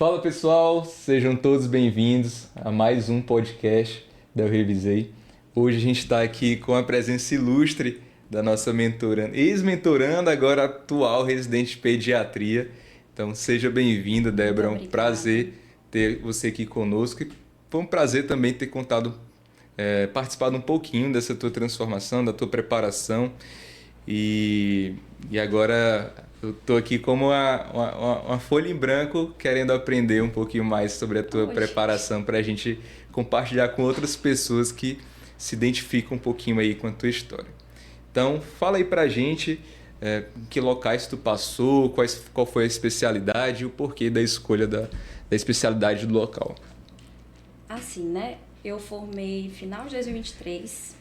Fala pessoal, sejam todos bem-vindos a mais um podcast da Eu Revisei. Hoje a gente está aqui com a presença ilustre da nossa mentoranda, ex-mentoranda, agora atual residente de pediatria. Então seja bem-vinda, Débora, é um prazer ter você aqui conosco. Foi um prazer também ter participado um pouquinho dessa tua transformação, da tua preparação. E agora eu estou aqui como uma folha em branco, querendo aprender um pouquinho mais sobre a tua preparação para a gente compartilhar com outras pessoas que se identificam um pouquinho aí com a tua história. Então, fala aí para a gente em que locais tu passou, qual foi a especialidade e o porquê da escolha da especialidade do local. Assim, né? Eu formei final de 2023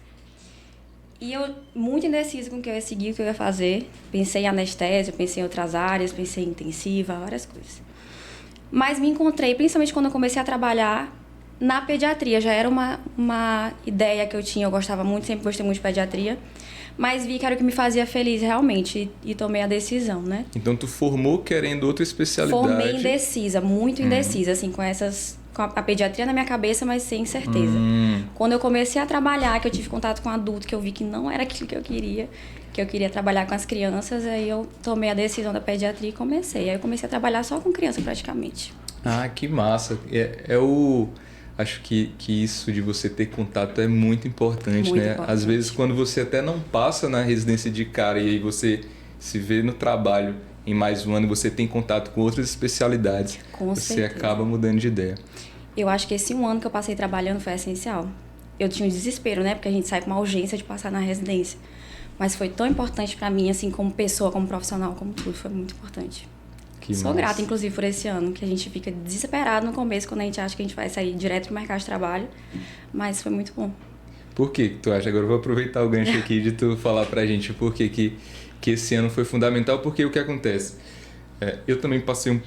e eu muito indecisa com o que eu ia seguir, o que eu ia fazer. Pensei em anestesia, pensei em outras áreas, pensei em intensiva, várias coisas. Mas me encontrei, principalmente quando eu comecei a trabalhar na pediatria. Já era uma ideia que eu tinha, eu gostava muito, sempre gostei muito de pediatria. Mas vi que era o que me fazia feliz realmente e tomei a decisão, né? Então tu formou querendo outra especialidade? Formei indecisa, muito indecisa, assim, com a pediatria na minha cabeça, mas sem certeza. Quando eu comecei a trabalhar, que eu tive contato com adulto, que eu vi que não era aquilo que eu queria trabalhar com as crianças, aí eu tomei a decisão da pediatria e comecei. Aí eu comecei a trabalhar só com criança praticamente. Ah, que massa! Acho que isso de você ter contato é muito importante, muito né? importante. Às vezes quando você até não passa na residência de cara e aí você se vê no trabalho em mais um ano e você tem contato com outras especialidades, com você certeza. acaba mudando de ideia. Eu acho que esse um ano que eu passei trabalhando foi essencial. Eu tinha um desespero, né? Porque a gente sai com uma urgência de passar na residência. Mas foi tão importante pra mim, assim, como pessoa, como profissional, como tudo. Foi muito importante. Sou grata, inclusive, por esse ano, que a gente fica desesperado no começo, quando a gente acha que a gente vai sair direto pro mercado de trabalho. Mas foi muito bom. Por que tu acha? Agora eu vou aproveitar o gancho aqui de tu falar pra gente por que esse ano foi fundamental, porque o que acontece? Eu também passei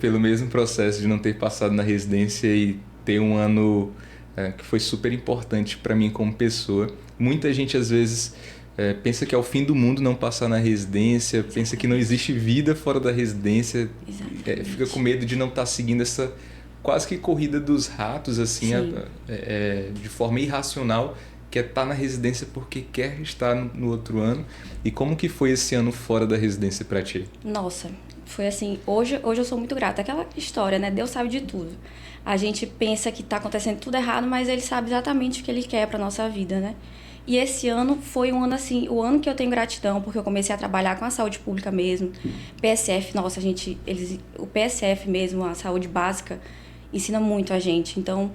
pelo mesmo processo de não ter passado na residência e ter um ano que foi super importante para mim como pessoa. Muita gente às vezes pensa que é o fim do mundo não passar na residência, exatamente. Pensa que não existe vida fora da residência, fica com medo de não estar seguindo essa quase que corrida dos ratos, assim, de forma irracional, que é estar na residência porque quer estar no outro ano. E como que foi esse ano fora da residência para ti? Nossa, foi assim, hoje eu sou muito grata. Aquela história, né? Deus sabe de tudo. A gente pensa que está acontecendo tudo errado, mas Ele sabe exatamente o que Ele quer para nossa vida, né? E esse ano foi um ano assim, o ano que eu tenho gratidão, porque eu comecei a trabalhar com a saúde pública mesmo. PSF, nossa, o PSF mesmo, a saúde básica, ensina muito a gente. Então,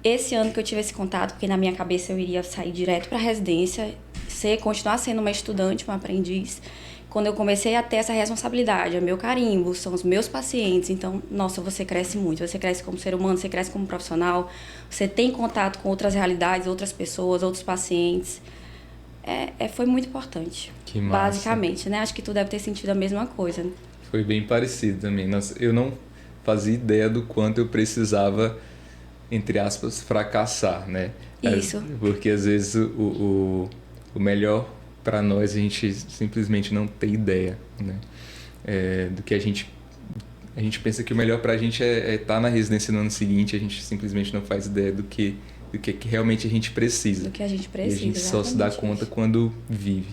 esse ano que eu tive esse contato, porque na minha cabeça eu iria sair direto para a residência, continuar sendo uma estudante, uma aprendiz. Quando eu comecei a ter essa responsabilidade, é meu carimbo, são os meus pacientes. Então, nossa, você cresce muito. Você cresce como ser humano, você cresce como profissional. Você tem contato com outras realidades, outras pessoas, outros pacientes. Foi muito importante. Que massa. Basicamente, né? Acho que tu deve ter sentido a mesma coisa. Foi bem parecido também. Nossa, eu não fazia ideia do quanto eu precisava, entre aspas, fracassar, né? Isso. Porque às vezes o melhor para nós a gente simplesmente não tem ideia, né? Do que a gente pensa que o melhor para a gente é estar na residência no ano seguinte, a gente simplesmente não faz ideia do que realmente a gente precisa. Do que a gente precisa. E a gente só se dá conta quando vive.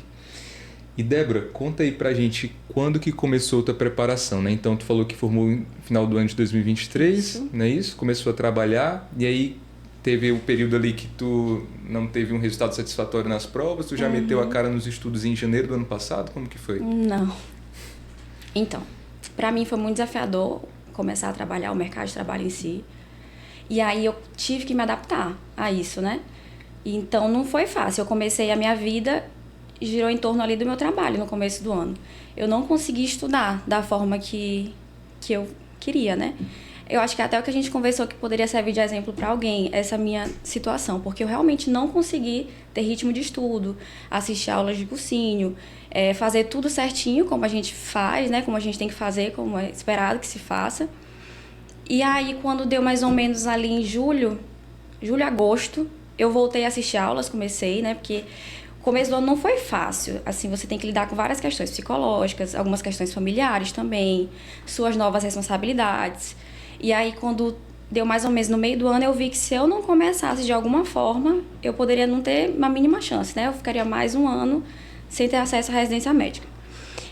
E Débora, conta aí pra gente quando que começou a tua preparação, né? Então tu falou que formou no final do ano de 2023, isso. Não é isso? Começou a trabalhar e aí teve o período ali que tu não teve um resultado satisfatório nas provas, tu já meteu a cara nos estudos em janeiro do ano passado? Como que foi? Não. Então, pra mim foi muito desafiador começar a trabalhar, o mercado de trabalho em si. E aí eu tive que me adaptar a isso, né? Então não foi fácil. Eu comecei a minha vida, girou em torno ali do meu trabalho no começo do ano. Eu não consegui estudar da forma que eu queria, né? Eu acho que até o que a gente conversou que poderia servir de exemplo para alguém, essa minha situação, porque eu realmente não consegui ter ritmo de estudo, assistir aulas de cursinho, fazer tudo certinho, como a gente faz, né? Como a gente tem que fazer, como é esperado que se faça. E aí, quando deu mais ou menos ali em julho, agosto, eu voltei a assistir aulas, comecei, né? Porque o começo do ano não foi fácil. Assim, você tem que lidar com várias questões psicológicas, algumas questões familiares também, suas novas responsabilidades. E aí, quando deu mais ou menos no meio do ano, eu vi que se eu não começasse de alguma forma, eu poderia não ter uma mínima chance, né? Eu ficaria mais um ano sem ter acesso à residência médica.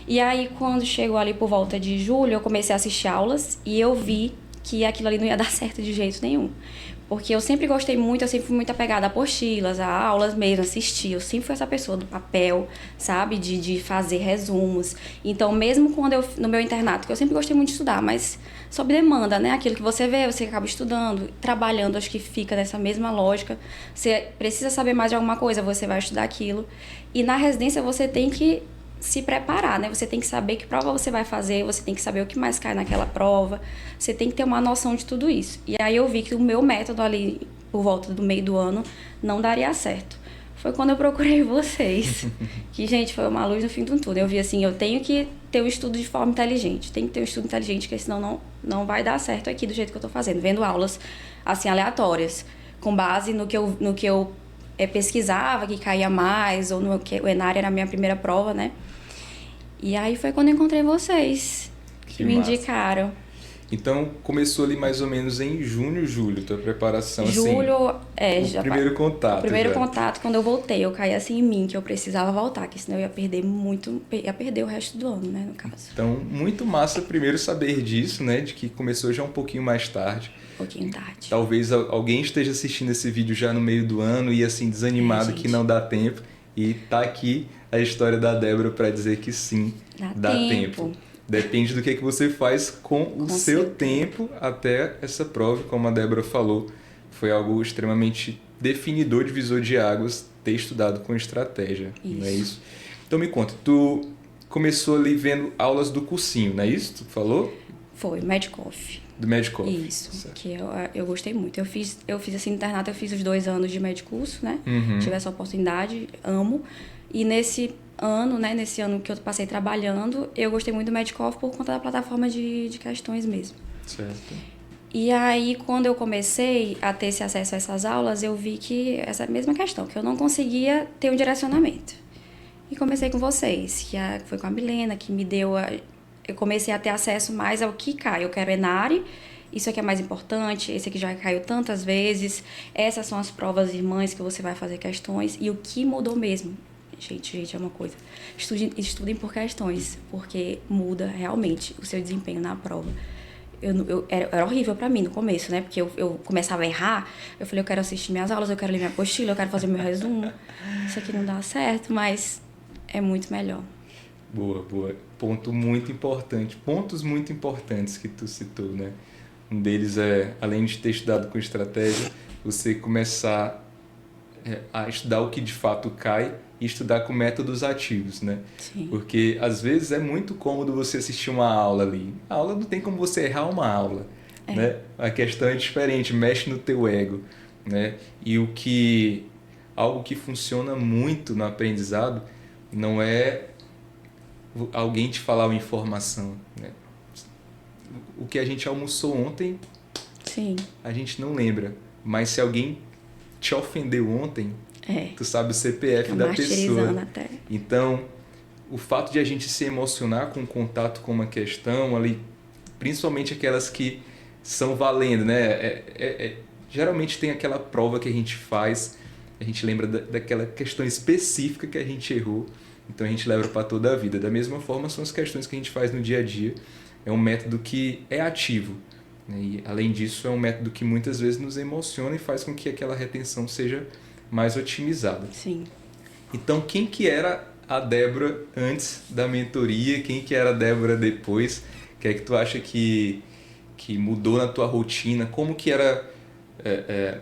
E aí, quando chegou ali por volta de julho, eu comecei a assistir aulas e eu vi que aquilo ali não ia dar certo de jeito nenhum. Porque eu sempre gostei muito, eu sempre fui muito apegada a apostilas, a aulas mesmo, assistir. Eu sempre fui essa pessoa do papel, sabe? De fazer resumos. Então, mesmo quando eu, no meu internato, que eu sempre gostei muito de estudar, mas sob demanda, né? Aquilo que você vê, você acaba estudando, trabalhando, acho que fica nessa mesma lógica. Você precisa saber mais de alguma coisa, você vai estudar aquilo. E na residência você tem que se preparar, né? Você tem que saber que prova você vai fazer, você tem que saber o que mais cai naquela prova, você tem que ter uma noção de tudo isso. E aí eu vi que o meu método ali, por volta do meio do ano, não daria certo. Foi quando eu procurei vocês, que, gente, foi uma luz no fim do túnel. Eu vi assim, eu tenho que ter um estudo de forma inteligente, tem que ter um estudo inteligente, porque senão não vai dar certo aqui do jeito que eu tô fazendo, vendo aulas, assim, aleatórias, com base no que eu pesquisava, que caía mais, ou no que o Enare era a minha primeira prova, né? E aí foi quando eu encontrei vocês, que me indicaram. Então, começou ali mais ou menos em junho, julho, tua preparação, julho, assim, o primeiro contato. O primeiro contato, quando eu voltei, eu caí assim em mim, que eu precisava voltar, que senão eu ia perder muito, ia perder o resto do ano, né, no caso. Então, muito massa primeiro saber disso, né, de que começou já um pouquinho mais tarde. Um pouquinho tarde. Talvez alguém esteja assistindo esse vídeo já no meio do ano e assim, desanimado que não dá tempo. E tá aqui a história da Débora para dizer que sim, dá tempo. Depende do que você faz com o seu tempo até essa prova. Como a Débora falou, foi algo extremamente definidor, divisor de águas, ter estudado com estratégia. Isso. Não é isso? Então me conta, tu começou ali vendo aulas do cursinho, não é isso? Tu falou? Foi, Medcoff. Do Medcoff. Isso, certo. Que eu gostei muito. Eu fiz assim, no internato, eu fiz os 2 anos de medcurso, né? Tive essa oportunidade, amo. E nesse ano que eu passei trabalhando, eu gostei muito do Medcoff por conta da plataforma de questões mesmo. Certo. E aí, quando eu comecei a ter esse acesso a essas aulas, eu vi que essa mesma questão, que eu não conseguia ter um direcionamento. E comecei com vocês, que foi com a Milena, que me deu eu comecei a ter acesso mais ao que cai. Eu quero Enare, isso aqui é mais importante, esse aqui já caiu tantas vezes, essas são as provas irmãs que você vai fazer questões, e o que mudou mesmo. Gente, é uma coisa. Estudem por questões, porque muda realmente o seu desempenho na prova. Era horrível pra mim no começo, né? Porque eu começava a errar, eu falei, eu quero assistir minhas aulas, eu quero ler minha apostila, eu quero fazer meu resumo. Isso aqui não dá certo, mas é muito melhor. Boa. Ponto muito importante. Pontos muito importantes que tu citou, né? Um deles é, além de ter estudado com estratégia, você começar a estudar o que de fato cai e estudar com métodos ativos, né? Sim. Porque às vezes é muito cômodo você assistir uma aula ali. A aula não tem como você errar uma aula, né? A questão é diferente, mexe no teu ego, né? E algo que funciona muito no aprendizado não é alguém te falar uma informação, né? O que a gente almoçou ontem, sim, a gente não lembra. Mas se alguém te ofendeu ontem, tu sabe o CPF da pessoa. Até. Então, o fato de a gente se emocionar com o contato com uma questão ali, principalmente aquelas que são valendo, né? Geralmente tem aquela prova que a gente faz, a gente lembra daquela questão específica que a gente errou, então a gente leva para toda a vida. Da mesma forma, são as questões que a gente faz no dia a dia. É um método que é ativo, né? E, além disso, é um método que muitas vezes nos emociona e faz com que aquela retenção seja mais otimizada. Sim. Então, quem que era a Débora antes da mentoria? Quem que era a Débora depois? O que é que tu acha que mudou na tua rotina? Como que era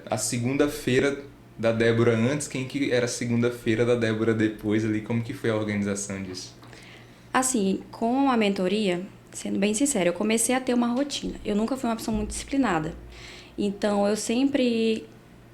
a segunda-feira da Débora antes? Quem que era a segunda-feira da Débora depois ali? Como que foi a organização disso? Assim, com a mentoria, sendo bem sincera, eu comecei a ter uma rotina. Eu nunca fui uma pessoa muito disciplinada. Então, eu sempre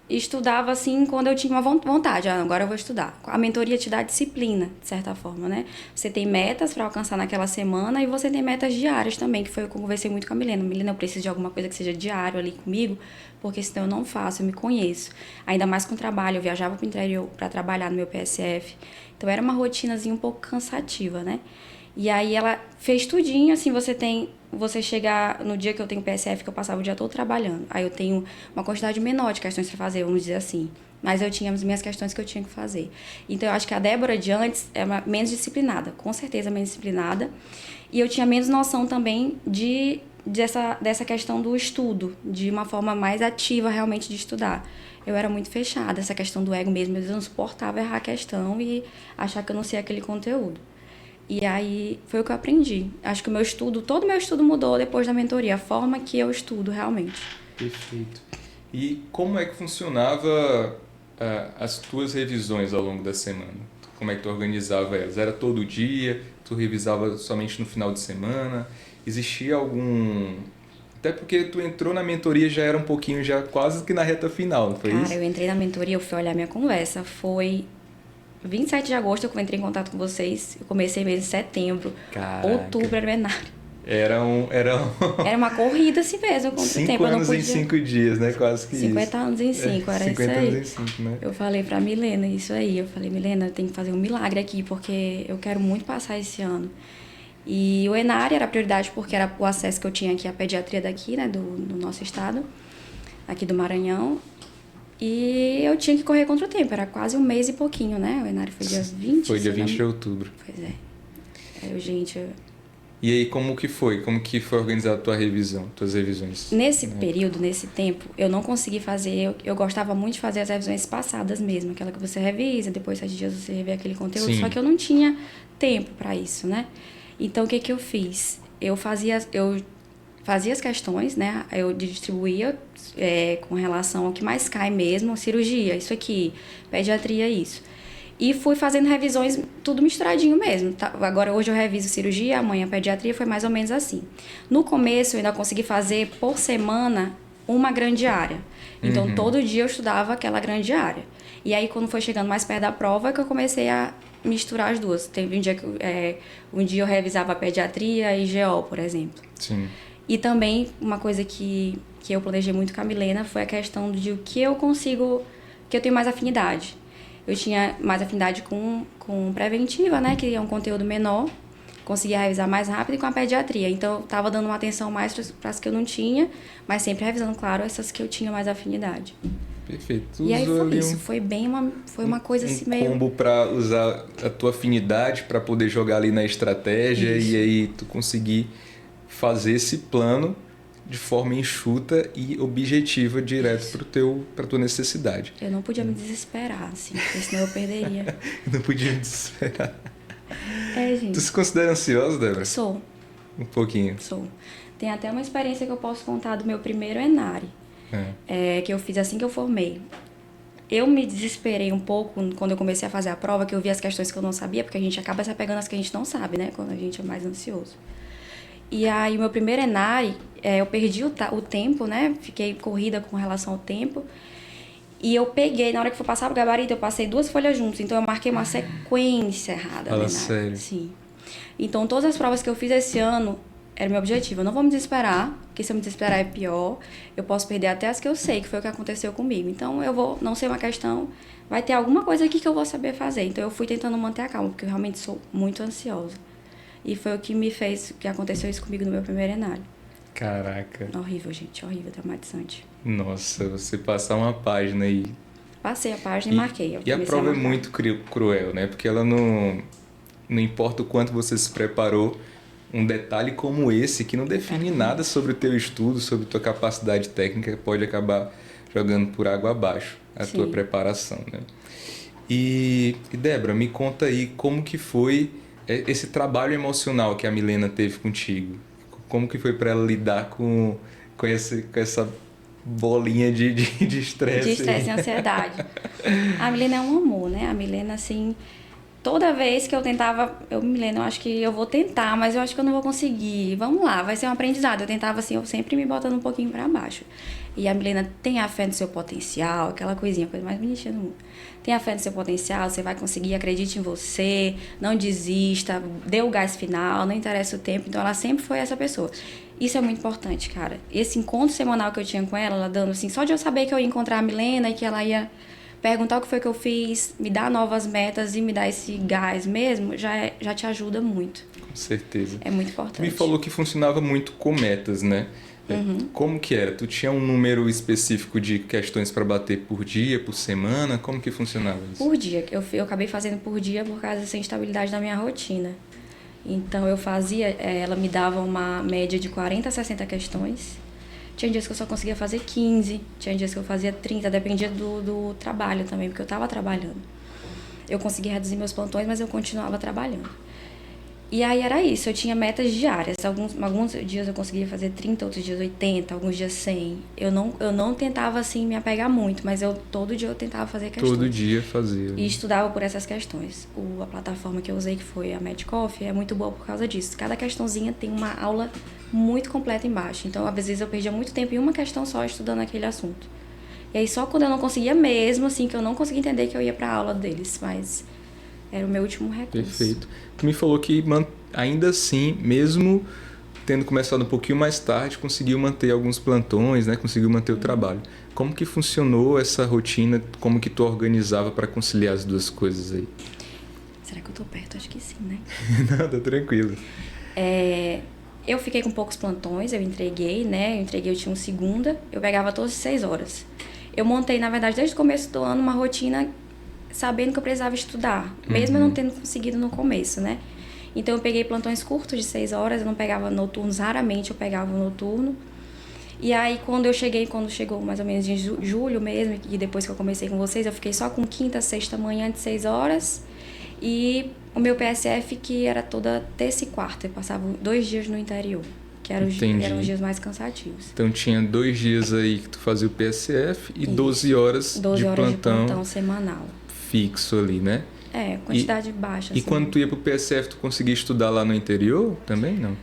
estudava assim quando eu tinha uma vontade. Agora eu vou estudar. A mentoria te dá disciplina, de certa forma, né? Você tem metas para alcançar naquela semana e você tem metas diárias também, que foi o que eu conversei muito com a Milena. Milena, eu preciso de alguma coisa que seja diário ali comigo, porque senão eu não faço, eu me conheço. Ainda mais com o trabalho, eu viajava para o interior para trabalhar no meu PSF. Então era uma rotinazinha um pouco cansativa, né? E aí ela fez tudinho, assim, você chegar no dia que eu tenho PSF, que eu passava o dia todo trabalhando. Aí eu tenho uma quantidade menor de questões para fazer, vamos dizer assim. Mas eu tinha as minhas questões que eu tinha que fazer. Então eu acho que a Débora de antes é menos disciplinada, com certeza menos disciplinada. E eu tinha menos noção também dessa questão do estudo, de uma forma mais ativa realmente de estudar. Eu era muito fechada, essa questão do ego mesmo, eu não suportava errar a questão e achar que eu não sei aquele conteúdo. E aí foi o que eu aprendi. Acho que todo o meu estudo mudou depois da mentoria, a forma que eu estudo realmente. Perfeito. E como é que funcionava as tuas revisões ao longo da semana? Como é que tu organizava elas? Era todo dia? Tu revisava somente no final de semana? Existia algum... Até porque tu entrou na mentoria já era um pouquinho, já quase que na reta final, não foi isso? Cara, eu entrei na mentoria, eu fui olhar minha conversa, foi 27 de agosto que eu entrei em contato com vocês, eu comecei mesmo em setembro. Caraca. Outubro era o Enário. Era uma corrida assim mesmo contra o 5 tempo. anos em 5 dias, né? Quase que 50 isso. anos em 5, era isso aí. 50 anos em 5, né? Eu falei pra Milena isso aí. Eu falei, Milena, eu tenho que fazer um milagre aqui, porque eu quero muito passar esse ano. E o Enário era a prioridade porque era o acesso que eu tinha aqui à pediatria daqui, né? Do nosso estado, aqui do Maranhão. E eu tinha que correr contra o tempo. Era quase um mês e pouquinho, né? O Enário foi dia 20. Foi dia 20 de outubro. Pois é. Aí, gente... E aí, como que foi? Como que foi organizada a tua revisão, tuas revisões? Nesse período, nesse tempo, eu não consegui fazer... Eu gostava muito de fazer as revisões passadas mesmo. Aquela que você revisa, depois 7 dias você revê aquele conteúdo. Sim. Só que eu não tinha tempo para isso, né? Então, o que eu fiz? Eu fazia as questões, né? Eu distribuía com relação ao que mais cai mesmo. Cirurgia, isso aqui. Pediatria, isso. E fui fazendo revisões, tudo misturadinho mesmo. Tá? Agora, hoje eu reviso cirurgia, amanhã pediatria, foi mais ou menos assim. No começo, eu ainda consegui fazer, por semana, uma grande área. Então, todo dia eu estudava aquela grande área. E aí, quando foi chegando mais perto da prova, é que eu comecei a misturar as duas. Teve um dia eu revisava pediatria e GO, por exemplo. Sim. E também, uma coisa que eu planejei muito com a Milena foi a questão de o que eu tenho mais afinidade. Eu tinha mais afinidade com preventiva, né? Que é um conteúdo menor. Conseguia revisar mais rápido e com a pediatria. Então, eu estava dando uma atenção mais para as que eu não tinha, mas sempre revisando, claro, essas que eu tinha mais afinidade. Perfeito. E aí foi isso. Foi uma coisa assim meio... Um combo para usar a tua afinidade para poder jogar ali na estratégia. Isso. E aí tu conseguir fazer esse plano de forma enxuta e objetiva direto para tua necessidade. Eu não podia me desesperar, assim, porque senão eu perderia. Não podia me desesperar. Gente. Tu se considera ansiosa, Débora? Sou. Um pouquinho. Sou. Tem até uma experiência que eu posso contar do meu primeiro Enari, que eu fiz assim que eu formei. Eu me desesperei um pouco quando eu comecei a fazer a prova, que eu vi as questões que eu não sabia, porque a gente acaba se apegando às que a gente não sabe, né? Quando a gente é mais ansioso. E aí, o meu primeiro Enari, eu perdi o tempo, né? Fiquei corrida com relação ao tempo. E eu peguei, na hora que for passar pro gabarito, eu passei 2 folhas juntos. Então, eu marquei uma sequência errada. Fala sério? Sim. Então, todas as provas que eu fiz esse ano, era meu objetivo. Eu não vou me desesperar, porque se eu me desesperar é pior. Eu posso perder até as que eu sei, que foi o que aconteceu comigo. Então, eu vou, não sei uma questão, vai ter alguma coisa aqui que eu vou saber fazer. Então, eu fui tentando manter a calma, porque eu realmente sou muito ansiosa. E foi o que me fez, que aconteceu isso comigo no meu primeiro Enário. Caraca. Horrível, gente, horrível, traumatizante. Nossa, você passar uma página aí. Passei a página e marquei. E a prova é muito cruel, né? Porque ela não importa o quanto você se preparou, um detalhe como esse, que não define nada sobre o teu estudo, sobre a tua capacidade técnica, pode acabar jogando por água abaixo a tua preparação, né? E Débora, me conta aí como que foi esse trabalho emocional que a Milena teve contigo. Como que foi para ela lidar com essa bolinha de estresse? De estresse e ansiedade. A Milena é um amor, né? A Milena, assim, toda vez que eu tentava... Milena, eu acho que eu vou tentar, mas eu acho que eu não vou conseguir. Vamos lá, vai ser um aprendizado. Eu tentava, assim, eu sempre me botando um pouquinho para baixo. E a Milena tem a fé no seu potencial, aquela coisinha, a coisa mais bonitinha do mundo. Tem a fé no seu potencial, você vai conseguir, acredite em você, não desista, dê o gás final, não interessa o tempo. Então, ela sempre foi essa pessoa. Isso é muito importante, cara. Esse encontro semanal que eu tinha com ela dando assim, só de eu saber que eu ia encontrar a Milena e que ela ia perguntar o que foi que eu fiz, me dar novas metas e me dar esse gás mesmo, já te ajuda muito. Com certeza. É muito Tu importante. me falou que funcionava muito com metas, né? Como que era? Tu tinha um número específico de questões para bater por dia, por semana? Como que funcionava isso? Por dia. Eu acabei fazendo por dia por causa dessa instabilidade da minha rotina. Então, eu fazia... ela me dava uma média de 40 a 60 questões. Tinha dias que eu só conseguia fazer 15. Tinha dias que eu fazia 30. Dependia do trabalho também, porque eu estava trabalhando. Eu conseguia reduzir meus plantões, mas eu continuava trabalhando. E aí era isso, eu tinha metas diárias. Alguns dias eu conseguia fazer 30, outros dias 80, alguns dias 100. Eu não tentava, assim, me apegar muito, mas todo dia eu tentava fazer questões. Todo dia fazia. E estudava por essas questões. A plataforma que eu usei, que foi a Medcoff, é muito boa por causa disso. Cada questãozinha tem uma aula muito completa embaixo. Então, às vezes, eu perdia muito tempo em uma questão só estudando aquele assunto. E aí, só quando eu não conseguia mesmo, assim, que eu não conseguia entender, que eu ia pra aula deles. Mas era o meu último recurso. Perfeito. Tu me falou que ainda assim, mesmo tendo começado um pouquinho mais tarde, conseguiu manter alguns plantões, né? Conseguiu manter o trabalho. Como que funcionou essa rotina? Como que tu organizava para conciliar as duas coisas aí? Será que eu tô perto? Acho que sim, né? Não, tá tranquilo. Eu fiquei com poucos plantões, eu entreguei, né? Eu tinha segunda, eu pegava todas as 6 horas. Eu montei, na verdade, desde o começo do ano, uma rotina sabendo que eu precisava estudar, mesmo eu não tendo conseguido no começo, né? Então, eu peguei plantões curtos de 6 horas, eu não pegava noturnos, raramente eu pegava o noturno. E aí, quando chegou mais ou menos em julho mesmo, e depois que eu comecei com vocês, eu fiquei só com quinta, sexta, manhã de 6 horas. E o meu PSF, que era toda terça e quarta, eu passava 2 dias no interior, que eram os dias mais cansativos. Então, tinha 2 dias aí que tu fazia o PSF e 12 horas, 12 de horas de plantão plantão semanal. Fixo ali, né? Quantidade baixa. E quando tu ia pro PSF, tu conseguia estudar lá no interior também, não?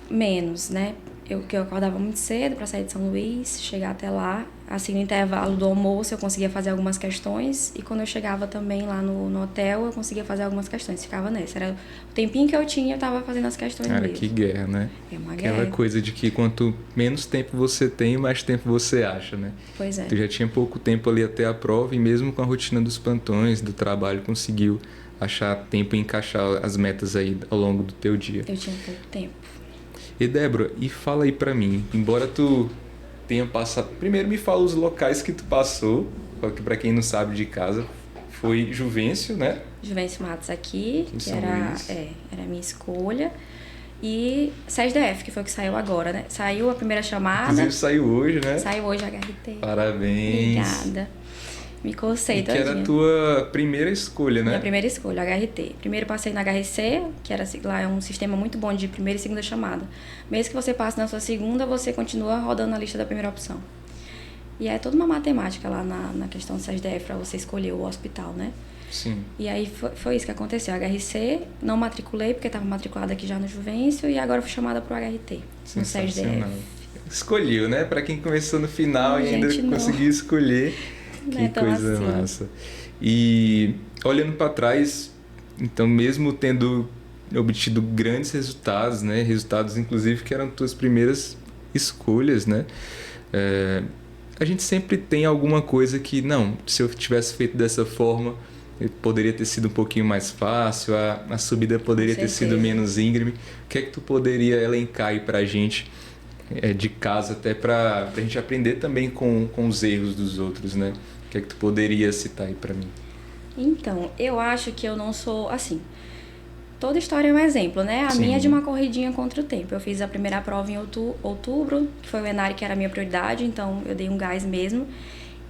Menos, né? Eu acordava muito cedo para sair de São Luís, chegar até lá. Assim, no intervalo do almoço, eu conseguia fazer algumas questões. E quando eu chegava também lá no hotel, eu conseguia fazer algumas questões. Ficava nessa. Era o tempinho que eu tinha, eu tava fazendo as questões mesmo. Cara, que guerra, né? É uma Aquela guerra. coisa de que quanto menos tempo você tem, mais tempo você acha, né? Pois é. Tu já tinha pouco tempo ali até a prova e mesmo com a rotina dos plantões, do trabalho, conseguiu achar tempo e encaixar as metas aí ao longo do teu dia. Eu tinha pouco tempo. E Débora, e fala aí pra mim, embora tu tenha passado... Primeiro me fala os locais que tu passou, que pra quem não sabe de casa, foi Juvencio, né? Juvencio Matos aqui, que São era Luís. a minha escolha. E SESDF, que foi o que saiu agora, né? Saiu a primeira chamada. Inclusive saiu hoje, né? Saiu hoje a HRT. Parabéns. Obrigada. Me cocei E que era a todinha. tua primeira escolha, né? Minha primeira escolha, HRT. Primeiro passei na HRC, que era lá é um sistema muito bom de primeira e segunda chamada. Mesmo que você passe na sua segunda, você continua rodando na lista da primeira opção. E é toda uma matemática lá na questão do SESDF para você escolher o hospital, né? Sim. E aí foi isso que aconteceu. HRC, não matriculei porque estava matriculada aqui já no Juvencio e agora fui chamada para o HRT, no SESDF. Escolheu, né? Para quem começou no final e ainda Gente, conseguiu escolher. Não Que é tão coisa assim. massa. E olhando para trás, então mesmo tendo obtido grandes resultados, né? Resultados inclusive que eram tuas primeiras escolhas, né? A gente sempre tem alguma coisa que, não, se eu tivesse feito dessa forma, poderia ter sido um pouquinho mais fácil, a subida poderia ter sido menos íngreme. O que é que tu poderia elencar aí pra gente de casa, até pra gente aprender também com os erros dos outros, né? O que é que tu poderia citar aí pra mim? Então, eu acho que eu não sou assim. Toda história é um exemplo, né? A Sim. minha é de uma corridinha contra o tempo. Eu fiz a primeira prova em outubro, que foi o Enari, que era a minha prioridade, então eu dei um gás mesmo.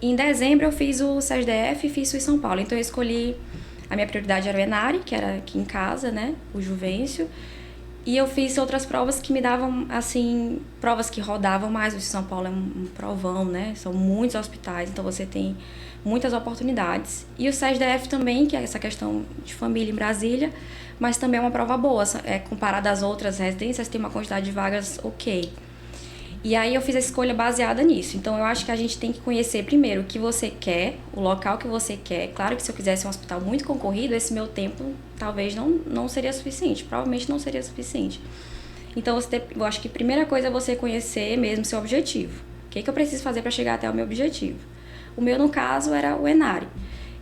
E em dezembro eu fiz o SESDF e fiz o São Paulo. Então eu escolhi, a minha prioridade era o Enari, que era aqui em casa, né? O Juvencio. E eu fiz outras provas que me davam, assim, provas que rodavam mais. O São Paulo é um provão, né? São muitos hospitais, então você tem muitas oportunidades. E o SESDF também, que é essa questão de família em Brasília, mas também é uma prova boa. Comparada às outras residências, tem uma quantidade de vagas ok. E aí eu fiz a escolha baseada nisso. Então eu acho que a gente tem que conhecer primeiro o que você quer, o local que você quer. Claro que se eu quisesse um hospital muito concorrido, esse meu tempo talvez não seria suficiente. Provavelmente não seria suficiente. Então eu acho que a primeira coisa é você conhecer mesmo seu objetivo. O que eu preciso fazer para chegar até o meu objetivo? O meu, no caso, era o Enari.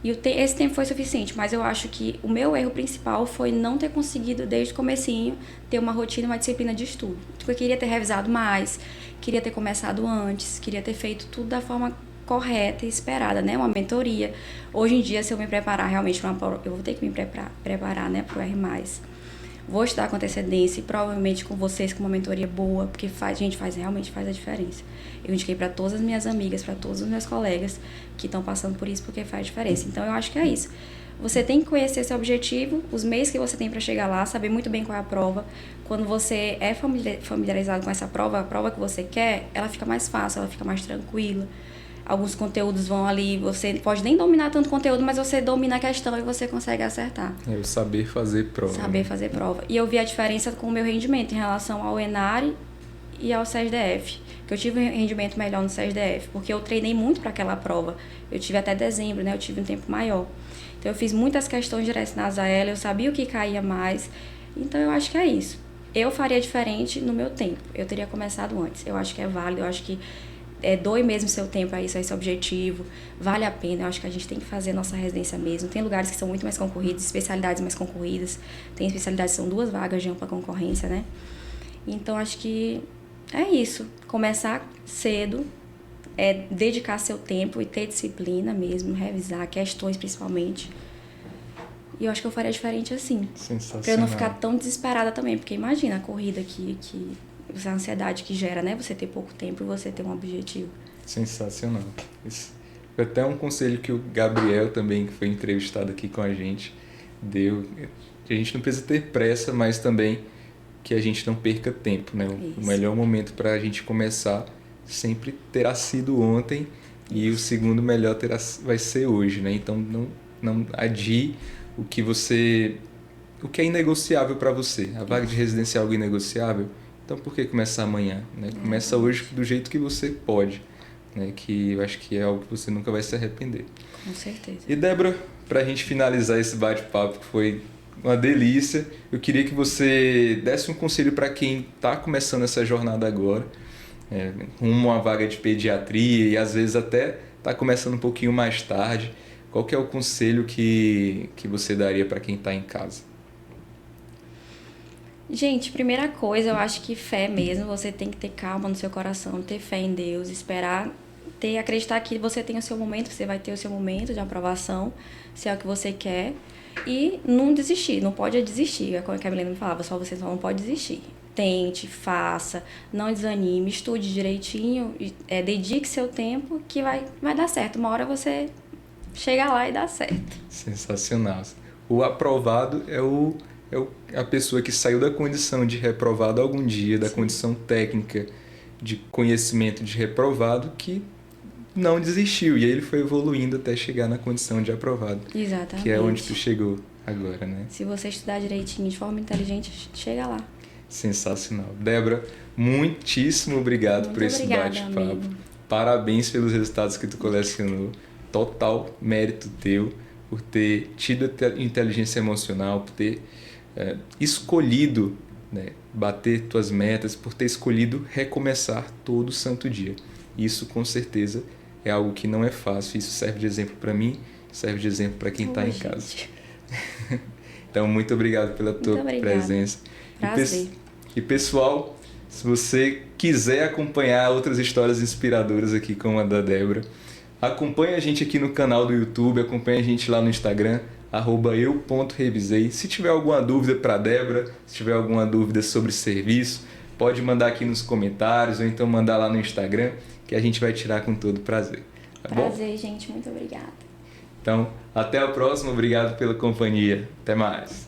E esse tempo foi suficiente, mas eu acho que o meu erro principal foi não ter conseguido, desde o comecinho, ter uma rotina, uma disciplina de estudo. Porque eu queria ter revisado mais, queria ter começado antes, queria ter feito tudo da forma correta e esperada, né? Uma mentoria. Hoje em dia, se eu me preparar realmente para uma prova, eu vou ter que me preparar, né, para o R+. Vou estudar com antecedência e provavelmente com vocês, com uma mentoria boa, porque realmente faz a diferença. Eu indiquei para todas as minhas amigas, para todos os meus colegas que estão passando por isso, porque faz diferença. Então, eu acho que é isso. Você tem que conhecer seu objetivo, os meios que você tem para chegar lá, saber muito bem qual é a prova. Quando você é familiarizado com essa prova, a prova que você quer, ela fica mais fácil, ela fica mais tranquila. Alguns conteúdos vão ali, você pode nem dominar tanto conteúdo, mas você domina a questão e você consegue acertar. É o saber fazer prova. Saber fazer prova. E eu vi a diferença com o meu rendimento em relação ao ENARE e ao SESDF. Que eu tive um rendimento melhor no SESDF, porque eu treinei muito para aquela prova. Eu tive até dezembro, né? Eu tive um tempo maior. Então eu fiz muitas questões direcionadas a ela, eu sabia o que caía mais. Então eu acho que é isso. Eu faria diferente no meu tempo. Eu teria começado antes. Eu acho que é válido, eu acho que doe mesmo seu tempo a isso, a esse objetivo, vale a pena. Eu acho que a gente tem que fazer nossa residência mesmo. Tem lugares que são muito mais concorridos, especialidades mais concorridas, tem especialidades que são 2 vagas de ampla concorrência, né? Então, acho que é isso. Começar cedo, dedicar seu tempo e ter disciplina mesmo, revisar questões principalmente. E eu acho que eu faria diferente assim. Sensacional. Pra eu não ficar tão desesperada também, porque imagina a corrida que a ansiedade que gera, né? Você ter pouco tempo e você ter um objetivo. Sensacional. Isso foi até um conselho que o Gabriel também, que foi entrevistado aqui com a gente, deu. Que a gente não precisa ter pressa, mas também que a gente não perca tempo, né? Isso. O melhor momento para a gente começar sempre terá sido ontem e o segundo melhor vai ser hoje, né? Então não adie o que é inegociável para você. A vaga de residência é algo inegociável. Então, por que começar amanhã? Né? Começa hoje do jeito que você pode, né? Que eu acho que é algo que você nunca vai se arrepender. Com certeza. E, Débora, para a gente finalizar esse bate-papo, que foi uma delícia, eu queria que você desse um conselho para quem está começando essa jornada agora, rumo a uma vaga de pediatria e às vezes até está começando um pouquinho mais tarde. Qual que é o conselho que você daria para quem está em casa? Gente, primeira coisa, eu acho que fé mesmo, você tem que ter calma no seu coração, ter fé em Deus, acreditar que você tem o seu momento, você vai ter o seu momento de aprovação, se é o que você quer, e não desistir, não pode desistir, é como a Milena me falava, você só não pode desistir. Tente, faça, não desanime, estude direitinho, dedique seu tempo que vai dar certo, uma hora você chega lá e dá certo. Sensacional. O aprovado é a pessoa que saiu da condição de reprovado algum dia, da condição técnica de conhecimento de reprovado, que não desistiu. E aí ele foi evoluindo até chegar na condição de aprovado. Exatamente. Que é onde tu chegou agora, né? Se você estudar direitinho, de forma inteligente, chega lá. Sensacional. Débora, muitíssimo obrigado por esse bate-papo. Amigo. Parabéns pelos resultados que tu colecionou. Total mérito teu por ter tido inteligência emocional, por ter escolhido, né, bater tuas metas, por ter escolhido recomeçar todo santo dia. Isso com certeza é algo que não é fácil. Isso serve de exemplo para mim, serve de exemplo para quem está em casa. Então, muito obrigado pela tua presença. Prazer. E pessoal, se você quiser acompanhar outras histórias inspiradoras aqui como a da Débora, acompanhe a gente aqui no canal do YouTube, acompanhe a gente lá no Instagram, @eu.revisei. Se tiver alguma dúvida para a Débora, se tiver alguma dúvida sobre serviço, pode mandar aqui nos comentários ou então mandar lá no Instagram, que a gente vai tirar com todo prazer. Tá bom? Prazer, gente. Muito obrigada. Então, até a próxima. Obrigado pela companhia. Até mais.